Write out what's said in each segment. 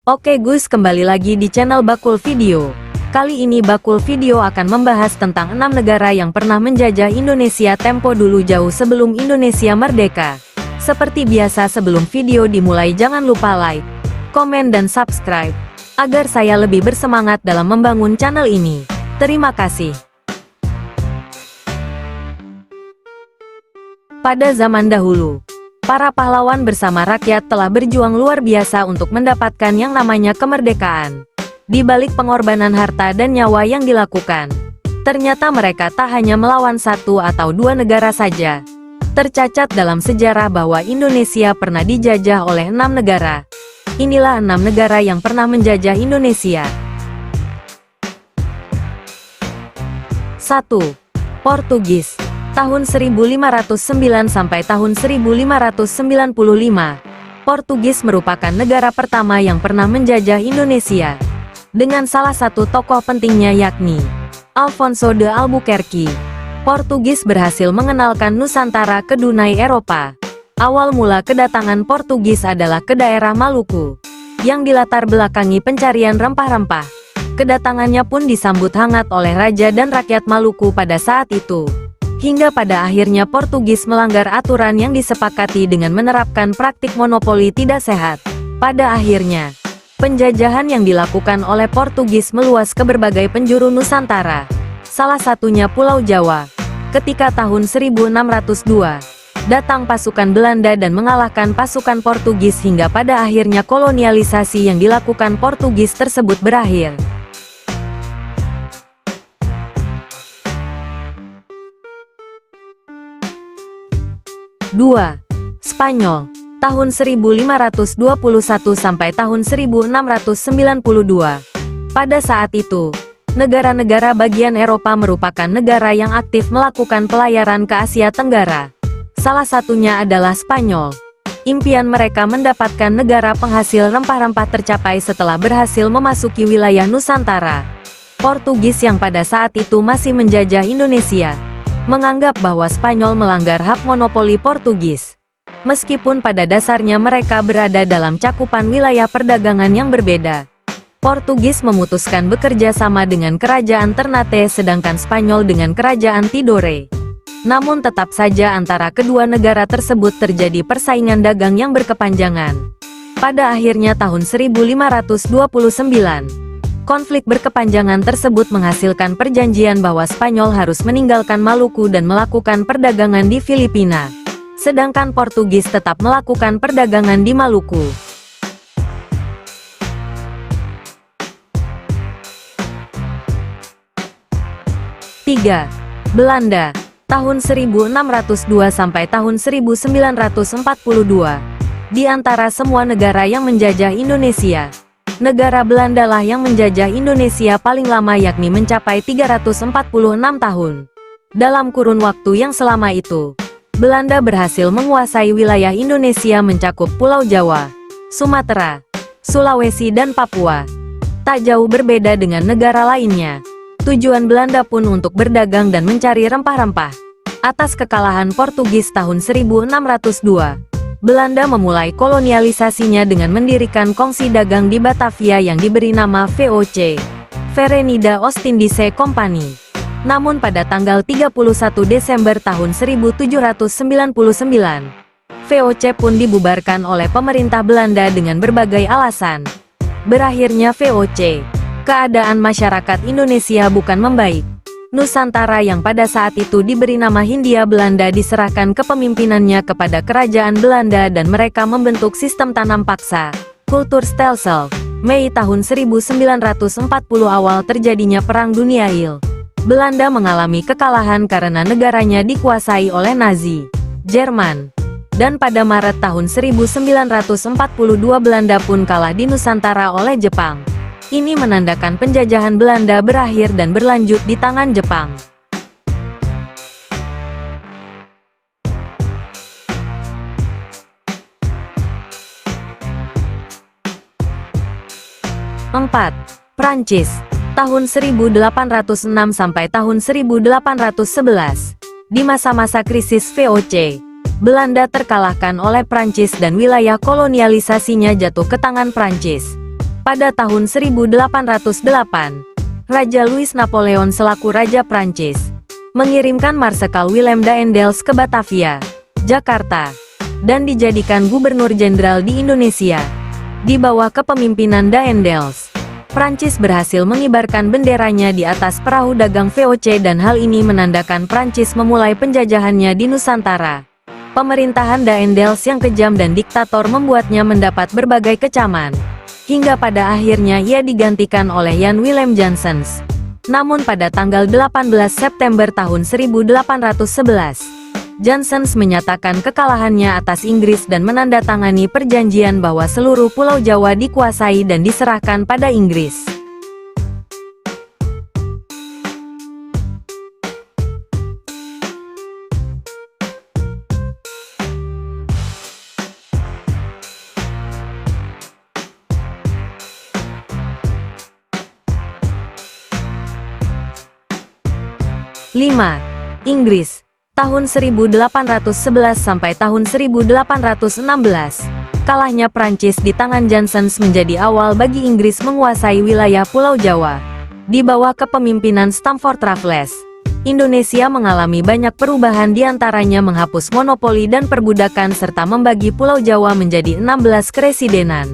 Oke Gus, kembali lagi di channel Bakul Video. Kali ini Bakul Video akan membahas tentang 6 negara yang pernah menjajah Indonesia tempo dulu jauh sebelum Indonesia merdeka. Seperti biasa, sebelum video dimulai jangan lupa like, komen dan subscribe, agar saya lebih bersemangat dalam membangun channel ini. Terima kasih. Pada zaman dahulu, para pahlawan bersama rakyat telah berjuang luar biasa untuk mendapatkan yang namanya kemerdekaan. Di balik pengorbanan harta dan nyawa yang dilakukan, ternyata mereka tak hanya melawan satu atau dua negara saja. Tercatat dalam sejarah bahwa Indonesia pernah dijajah oleh 6 negara. Inilah 6 negara yang pernah menjajah Indonesia. 1. Portugis. Tahun 1509 sampai tahun 1595, Portugis merupakan negara pertama yang pernah menjajah Indonesia, dengan salah satu tokoh pentingnya yakni Alfonso de Albuquerque. Portugis berhasil mengenalkan Nusantara ke dunia Eropa. Awal mula kedatangan Portugis adalah ke daerah Maluku, yang dilatar belakangi pencarian rempah-rempah. Kedatangannya pun disambut hangat oleh raja dan rakyat Maluku pada saat itu. Hingga pada akhirnya Portugis melanggar aturan yang disepakati dengan menerapkan praktik monopoli tidak sehat. Pada akhirnya, penjajahan yang dilakukan oleh Portugis meluas ke berbagai penjuru Nusantara. Salah satunya Pulau Jawa. Ketika tahun 1602, datang pasukan Belanda dan mengalahkan pasukan Portugis hingga pada akhirnya kolonialisasi yang dilakukan Portugis tersebut berakhir. 2. Spanyol. Tahun 1521 sampai tahun 1692. Pada saat itu, negara-negara bagian Eropa merupakan negara yang aktif melakukan pelayaran ke Asia Tenggara. Salah satunya adalah Spanyol. Impian mereka mendapatkan negara penghasil rempah-rempah tercapai setelah berhasil memasuki wilayah Nusantara. Portugis yang pada saat itu masih menjajah Indonesia menganggap bahwa Spanyol melanggar hak monopoli Portugis. Meskipun pada dasarnya mereka berada dalam cakupan wilayah perdagangan yang berbeda. Portugis memutuskan bekerja sama dengan kerajaan Ternate sedangkan Spanyol dengan kerajaan Tidore. Namun tetap saja antara kedua negara tersebut terjadi persaingan dagang yang berkepanjangan. Pada akhirnya tahun 1529, konflik berkepanjangan tersebut menghasilkan perjanjian bahwa Spanyol harus meninggalkan Maluku dan melakukan perdagangan di Filipina. Sedangkan Portugis tetap melakukan perdagangan di Maluku. 3. Belanda. Tahun 1602 sampai tahun 1942. Di antara semua negara yang menjajah Indonesia, negara Belanda lah yang menjajah Indonesia paling lama yakni mencapai 346 tahun. Dalam kurun waktu yang selama itu, Belanda berhasil menguasai wilayah Indonesia mencakup Pulau Jawa, Sumatera, Sulawesi dan Papua. Tak jauh berbeda dengan negara lainnya. Tujuan Belanda pun untuk berdagang dan mencari rempah-rempah. Atas kekalahan Portugis tahun 1602, Belanda memulai kolonialisasinya dengan mendirikan kongsi dagang di Batavia yang diberi nama VOC, Verenigde Oostindische Compagnie. Namun pada tanggal 31 Desember tahun 1799, VOC pun dibubarkan oleh pemerintah Belanda dengan berbagai alasan. Berakhirnya VOC, keadaan masyarakat Indonesia bukan membaik. Nusantara yang pada saat itu diberi nama Hindia Belanda diserahkan kepemimpinannya kepada kerajaan Belanda dan mereka membentuk sistem tanam paksa, kultur stelsel. Mei tahun 1940 awal terjadinya Perang Dunia I. Belanda mengalami kekalahan karena negaranya dikuasai oleh Nazi Jerman. Dan pada Maret tahun 1942 Belanda pun kalah di Nusantara oleh Jepang. Ini menandakan penjajahan Belanda berakhir dan berlanjut di tangan Jepang. 4. Prancis. Tahun 1806 sampai tahun 1811. Di masa-masa krisis VOC, Belanda terkalahkan oleh Prancis dan wilayah kolonialisasinya jatuh ke tangan Prancis. Pada tahun 1808, Raja Louis Napoleon selaku Raja Prancis mengirimkan Marsekal Willem Daendels ke Batavia, Jakarta, dan dijadikan Gubernur Jenderal di Indonesia. Di bawah kepemimpinan Daendels, Prancis berhasil mengibarkan benderanya di atas perahu dagang VOC dan hal ini menandakan Prancis memulai penjajahannya di Nusantara. Pemerintahan Daendels yang kejam dan diktator membuatnya mendapat berbagai kecaman, hingga pada akhirnya ia digantikan oleh Jan Willem Janssens. Namun pada tanggal 18 September tahun 1811, Janssens menyatakan kekalahannya atas Inggris dan menandatangani perjanjian bahwa seluruh Pulau Jawa dikuasai dan diserahkan pada Inggris. Lima. Inggris tahun 1811 sampai tahun 1816. Kalahnya Prancis di tangan Janssens menjadi awal bagi Inggris menguasai wilayah Pulau Jawa. Di bawah kepemimpinan Stamford Raffles, Indonesia mengalami banyak perubahan, diantaranya menghapus monopoli dan perbudakan serta membagi Pulau Jawa menjadi 16 keresidenan.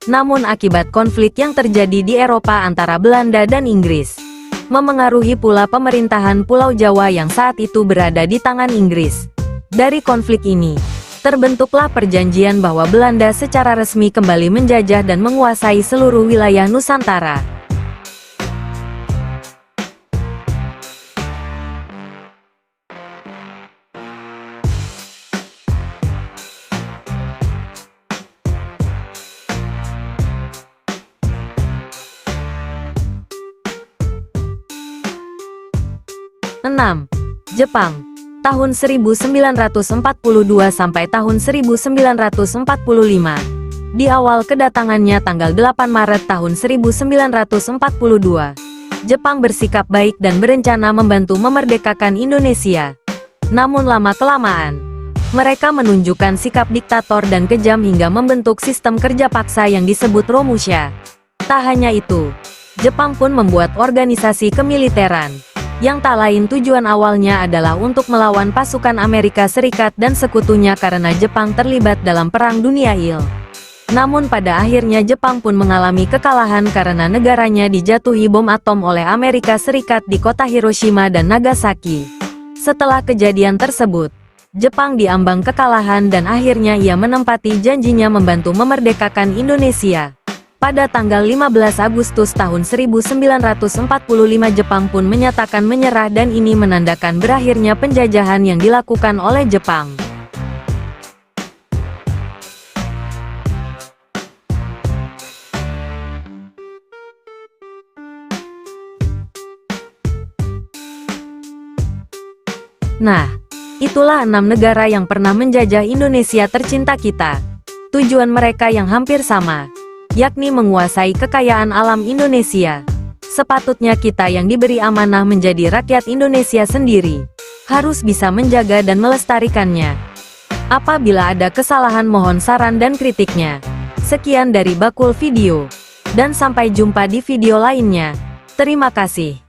Namun akibat konflik yang terjadi di Eropa antara Belanda dan Inggris, memengaruhi pula pemerintahan Pulau Jawa yang saat itu berada di tangan Inggris. Dari konflik ini, terbentuklah perjanjian bahwa Belanda secara resmi kembali menjajah dan menguasai seluruh wilayah Nusantara. Enam. Jepang tahun 1942 sampai tahun 1945. Di awal kedatangannya tanggal 8 Maret tahun 1942, Jepang bersikap baik dan berencana membantu memerdekakan Indonesia. Namun lama-kelamaan, mereka menunjukkan sikap diktator dan kejam hingga membentuk sistem kerja paksa yang disebut Romusha. Tak hanya itu, Jepang pun membuat organisasi kemiliteran yang tak lain tujuan awalnya adalah untuk melawan pasukan Amerika Serikat dan sekutunya karena Jepang terlibat dalam Perang Dunia I. Namun pada akhirnya Jepang pun mengalami kekalahan karena negaranya dijatuhi bom atom oleh Amerika Serikat di kota Hiroshima dan Nagasaki. Setelah kejadian tersebut, Jepang diambang kekalahan dan akhirnya ia menempati janjinya membantu memerdekakan Indonesia. Pada tanggal 15 Agustus tahun 1945 Jepang pun menyatakan menyerah dan ini menandakan berakhirnya penjajahan yang dilakukan oleh Jepang. Nah, itulah 6 negara yang pernah menjajah Indonesia tercinta kita. Tujuan mereka yang hampir sama, yakni menguasai kekayaan alam Indonesia. Sepatutnya kita yang diberi amanah menjadi rakyat Indonesia sendiri, harus bisa menjaga dan melestarikannya. Apabila ada kesalahan mohon saran dan kritiknya. Sekian dari Bakul Video, dan sampai jumpa di video lainnya. Terima kasih.